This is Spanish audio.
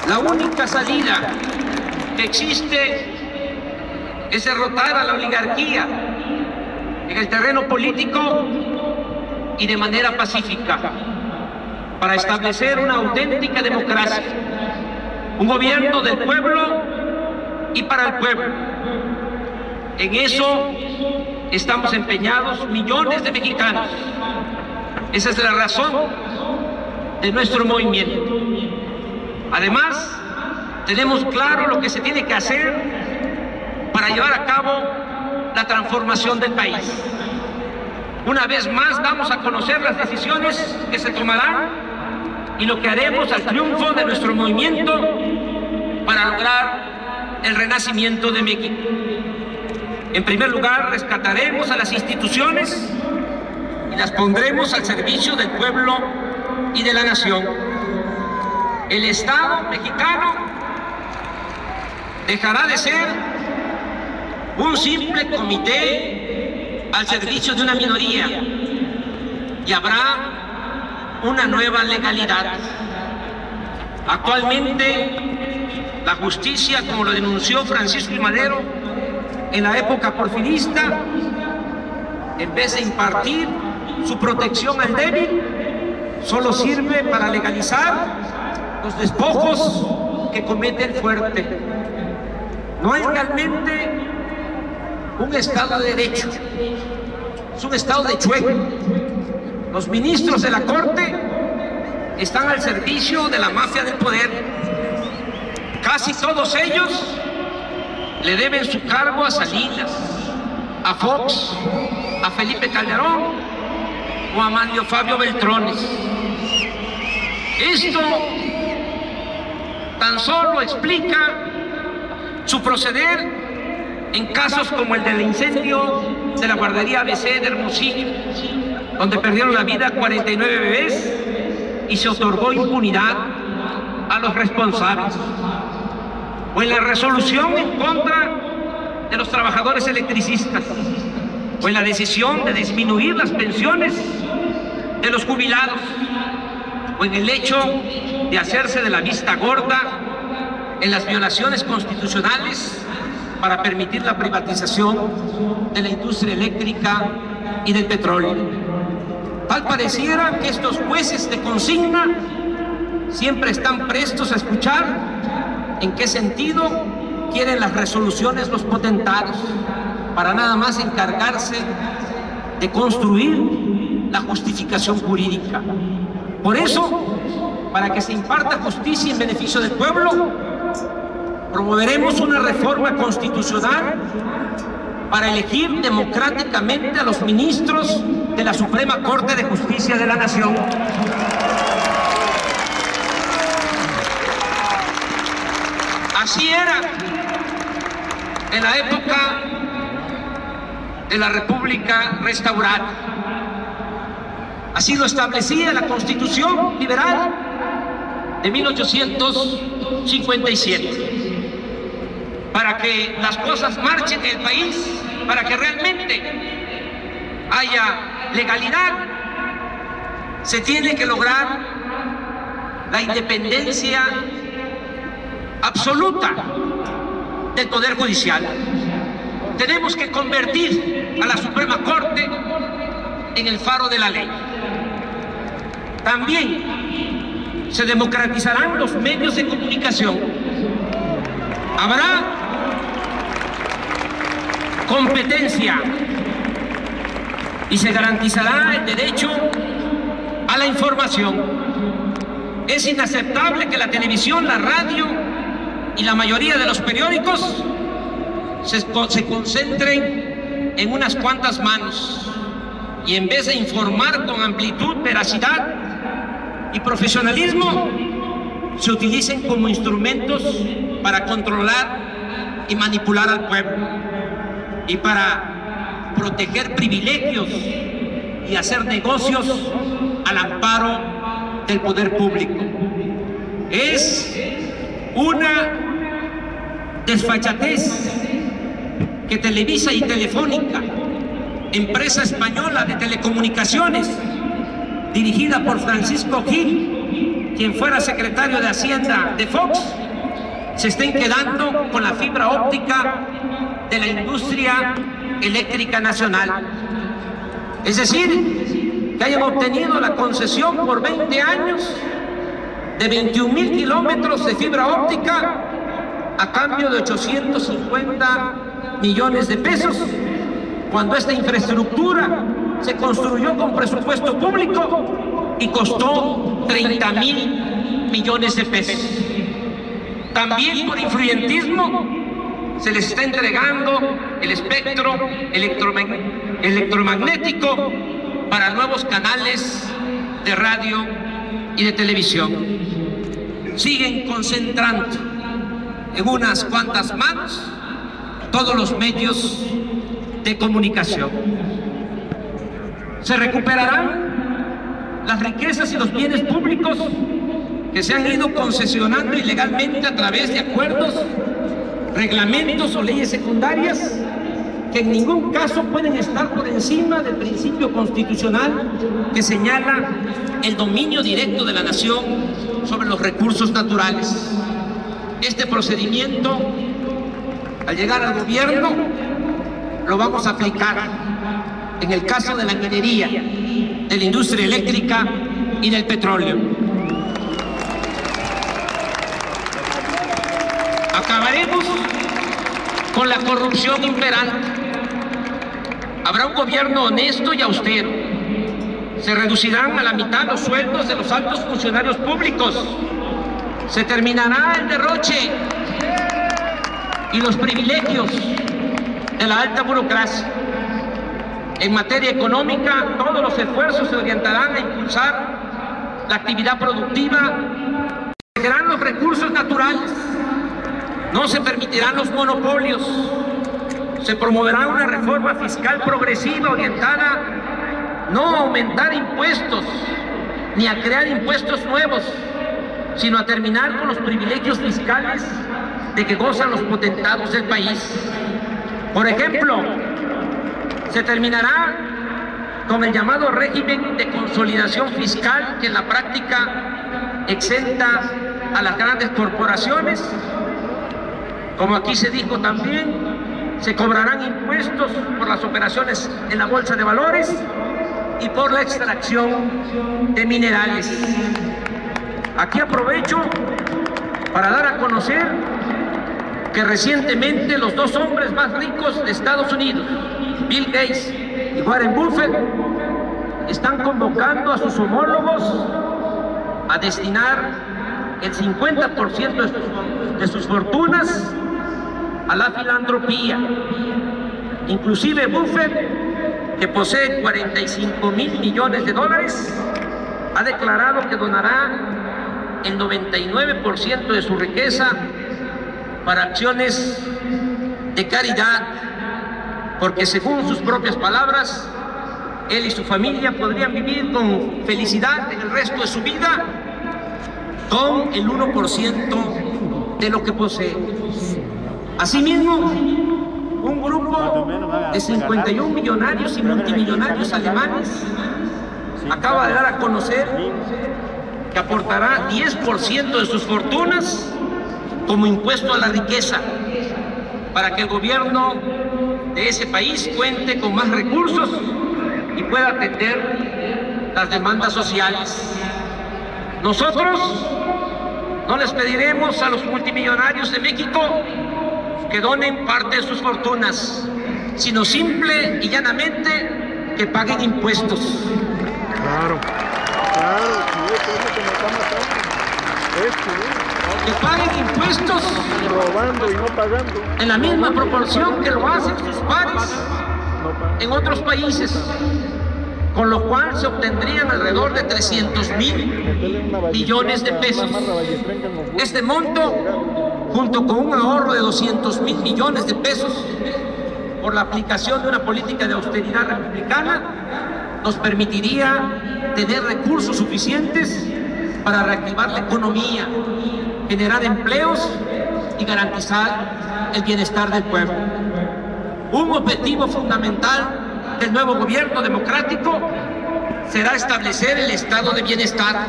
La única salida que existe es derrotar a la oligarquía en el terreno político y de manera pacífica, para establecer una auténtica democracia, un gobierno del pueblo y para el pueblo. En eso estamos empeñados millones de mexicanos. Esa es la razón de nuestro movimiento. Además, tenemos claro lo que se tiene que hacer para llevar a cabo la transformación del país. Una vez más damos a conocer las decisiones que se tomarán y lo que haremos al triunfo de nuestro movimiento para lograr el renacimiento de México. En primer lugar, rescataremos a las instituciones y las pondremos al servicio del pueblo y de la nación. El Estado mexicano dejará de ser un simple comité al servicio de una minoría y habrá una nueva legalidad. Actualmente, la justicia, como lo denunció Francisco I. Madero en la época porfirista, en vez de impartir su protección al débil, solo sirve para legalizar los despojos que comete el fuerte. No hay realmente un Estado de Derecho, es un Estado de chueco. Los ministros de la Corte están al servicio de la mafia del poder. Casi todos ellos le deben su cargo a Salinas, a Fox, a Felipe Calderón o a Manlio Fabio Beltrones. Esto tan solo explica su proceder en casos como el del incendio de la guardería ABC de Hermosillo, donde perdieron la vida 49 bebés y se otorgó impunidad a los responsables, o en la resolución en contra de los trabajadores electricistas, o en la decisión de disminuir las pensiones de los jubilados, o en el hecho de hacerse de la vista gorda en las violaciones constitucionales para permitir la privatización de la industria eléctrica y del petróleo. Tal pareciera que estos jueces de consigna siempre están prestos a escuchar en qué sentido quieren las resoluciones los potentados, para nada más encargarse de construir la justificación jurídica. Por eso, para que se imparta justicia en beneficio del pueblo, promoveremos una reforma constitucional para elegir democráticamente a los ministros de la Suprema Corte de Justicia de la Nación. Así era en la época de la República restaurada. Así lo establecía la Constitución liberal de 1857. Para que las cosas marchen en el país, para que realmente haya legalidad, se tiene que lograr la independencia absoluta del Poder Judicial. Tenemos que convertir a la Suprema Corte en el faro de la ley. También se democratizarán los medios de comunicación. Habrá competencia y se garantizará el derecho a la información. Es inaceptable que la televisión, la radio y la mayoría de los periódicos se concentren en unas cuantas manos y en vez de informar con amplitud, veracidad y profesionalismo, se utilicen como instrumentos para controlar y manipular al pueblo y para proteger privilegios y hacer negocios al amparo del poder público. Es una desfachatez que Televisa y Telefónica, empresa española de telecomunicaciones dirigida por Francisco Gil, quien fuera secretario de Hacienda de Fox, se estén quedando con la fibra óptica de la industria eléctrica nacional. Es decir, que hayan obtenido la concesión por 20 años de 21,000 kilómetros de fibra óptica a cambio de 850 millones de pesos, cuando esta infraestructura se construyó con presupuesto público y costó 30,000 millones de pesos. También por influyentismo se les está entregando el espectro electromagnético para nuevos canales de radio y de televisión. Siguen concentrando en unas cuantas manos todos los medios de comunicación. Se recuperarán las riquezas y los bienes públicos que se han ido concesionando ilegalmente a través de acuerdos, reglamentos o leyes secundarias que en ningún caso pueden estar por encima del principio constitucional que señala el dominio directo de la nación sobre los recursos naturales. Este procedimiento, al llegar al gobierno, lo vamos a aplicar en el caso de la minería, de la industria eléctrica y del petróleo. Acabaremos con la corrupción imperante. Habrá un gobierno honesto y austero. Se reducirán a la mitad los sueldos de los altos funcionarios públicos. Se terminará el derroche y los privilegios de la alta burocracia. En materia económica, todos los esfuerzos se orientarán a impulsar la actividad productiva. Se protegerán los recursos naturales. No se permitirán los monopolios. Se promoverá una reforma fiscal progresiva orientada no a aumentar impuestos ni a crear impuestos nuevos, sino a terminar con los privilegios fiscales de que gozan los potentados del país. Por ejemplo, se terminará con el llamado régimen de consolidación fiscal, que en la práctica exenta a las grandes corporaciones. Como aquí se dijo también, se cobrarán impuestos por las operaciones en la bolsa de valores y por la extracción de minerales. Aquí aprovecho para dar a conocer que recientemente los dos hombres más ricos de Estados Unidos, Bill Gates y Warren Buffett, están convocando a sus homólogos a destinar el 50% de sus fortunas a la filantropía. Inclusive Buffett, que posee 45,000 millones de dólares, ha declarado que donará el 99% de su riqueza para acciones de caridad, porque según sus propias palabras, él y su familia podrían vivir con felicidad en el resto de su vida con el 1% de lo que posee. Asimismo, un grupo de 51 millonarios y multimillonarios alemanes acaba de dar a conocer que aportará 10% de sus fortunas como impuesto a la riqueza, para que el gobierno de ese país cuente con más recursos y pueda atender las demandas sociales. Nosotros no les pediremos a los multimillonarios de México que donen parte de sus fortunas, sino simple y llanamente que paguen impuestos. Claro, que paguen impuestos robando y no pagando en la misma proporción que lo hacen sus pares en otros países, con lo cual se obtendrían alrededor de 300,000 millones de pesos. Este monto, junto con un ahorro de 200,000 millones de pesos por la aplicación de una política de austeridad republicana, nos permitiría tener recursos suficientes para reactivar la economía, generar empleos y garantizar el bienestar del pueblo. Un objetivo fundamental del nuevo gobierno democrático será establecer el estado de bienestar.